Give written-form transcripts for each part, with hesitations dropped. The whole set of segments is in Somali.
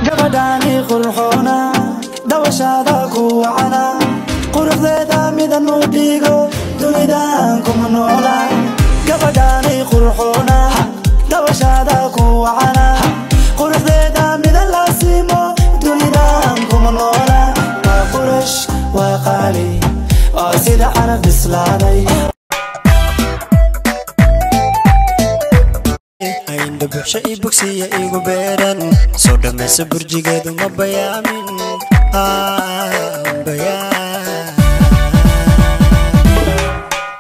gabadhaani qurxoona dawashaada ku wacana quruxdeeda midan u dhigo dunidaan kuma noola gabadhaani qurxoona dawashaada ku wacana quruxdeeda midan la siimo dunidaan kuma noola waa qurash waa qaali oo sida carab bislaaday buxsha I bogsiya igu beeran soo dhamaysa burjigeedu ma bayaamin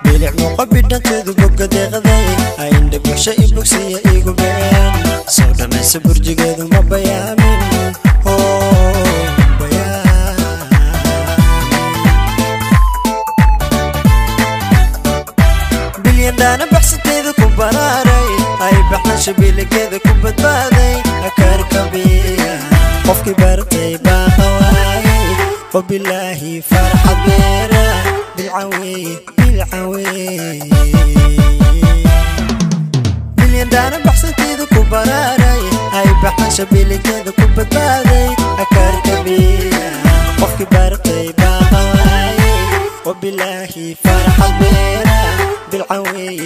bilic muuqa bidhanteedu boga deeqday ayndha buxsha I bogsiya igu beeran soo dhamaysa burjigeedu ma bayaamin bilyandhaana baxsanteedu ku baraaray ay baxna shabiilkeeda ku badbaaday akarkabiya qofkii bartay baa qawaayay wabilaahi farxad beera bilcawey bilyandhaana baxsanteedu ku baraaray ay baxna shabiilkeeda ku badbaaday akarkabiya qofkii bartay baa qawaayay wabilaahi farxad beera بالعوي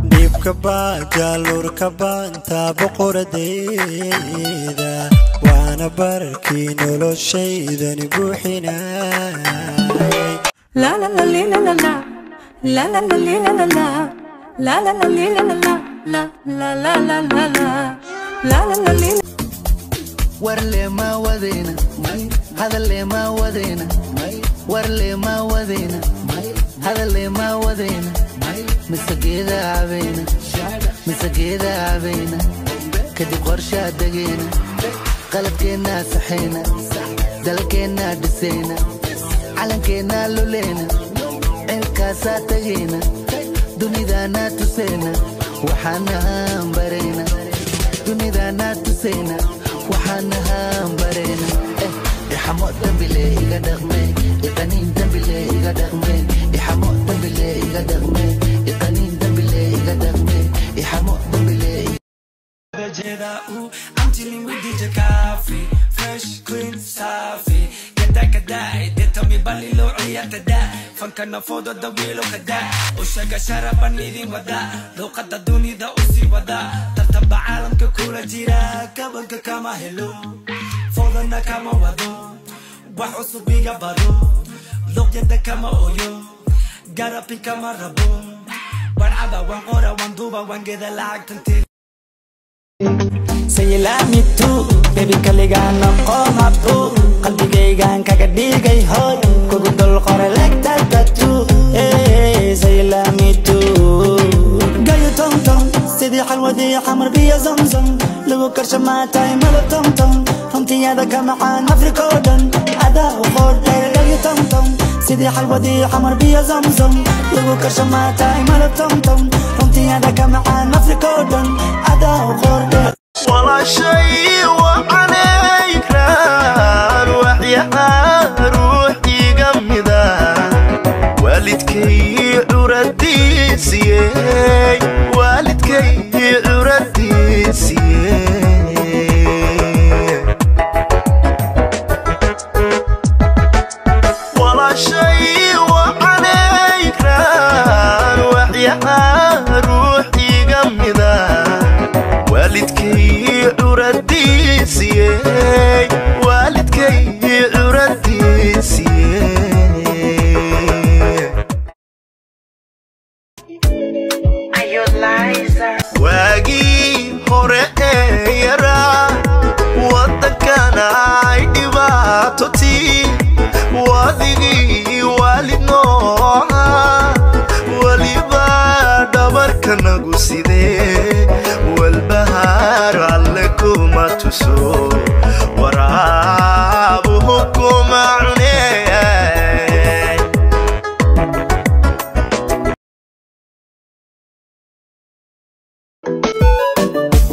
ديب كبا جالور كبا انتا بقور ديدا وانا بركي نولو الشيدا نبوحنا لا لا لا لا لا لا لا لا لا لا لا لا لا لا لا لا لا ورلي ما ودينا هذا اللي ما ودينا ورلي ما ودينا هذا اللي ما ودينا مسكيدة عبينا مسكيدة عبينا كدي قرشة دقينا قلبكينا صحينا دلكينا دسينا علنكينا لولينا الكاسة تجينا دنيدانا تسينا وحانها مبرينا دنيدانا تسينا وحانها مبرينا حمود دنبلي إيجا دغمي إقنين دنبلي إيجا دغمي حمود دنبلي إيجا دغمي إقنين دنبلي إيجا دغمي حمود دنبلي I'm chilling with DJ Coffee fresh clean safi كدا كدا اديتو مي بالي لو عيات دا فانكنا فوضى دويلو كدا وشاقا شربا نيدين ودا لو قد دوني دا أسي ودا ترتب عالمك كولا جيرا كبنك كما هلو فوضنا كما ودو وحوصو بيغا بارو لوك يدا كما اويو غاربي كما ربو وانعبا وانقورا واندوبا وانجيدا لاعك تنتي Say you love me too, baby kaligan ako mapu qalbi gaygan kagadhigay hoy kugu dul qore like that tattoo hey say you love me too gayo tong tong sidii xalwadii xamar biyo zamzam lagu karsha maatay malo tong tong hamtiyada kama aan afrika oo dhan adaa u qordhay gayo tong tong sidii xalwadii xamar biyo zamzam lagu karsha maatay malo tong tong hamtiyada kama aan afrika oo dhan adaa u qordhay ولا شيء وعليك روح يا روحي قمدا والدكي عرديسي والدكي عرديسي ولا شيء وعليك روح يا روحي قمدا والدكي عرديسي والدكي عرديسي واقي هوري يرا ودكانا عيدي باتوتي واذيقي والد نوعا وليبا دبركنا قسيدي والبهار عليكم تسو ورابوكم عني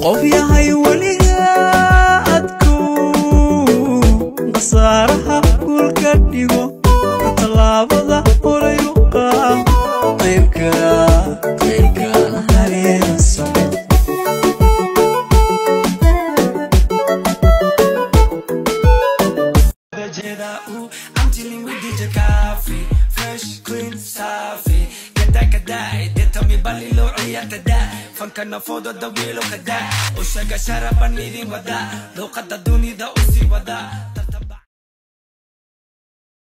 قف يا هاي ولياتكو بصارها كل كديغو طلابدا وريوقا غيرك هالي الصبر Ooh, I'm chilling with DJ Coffee, fresh, clean, safi. Kada kada, they tell me balilo iyatada. Funka na fodo da wilo kada. Ushaga sharaban nidin wada, lokada duni da usi wada.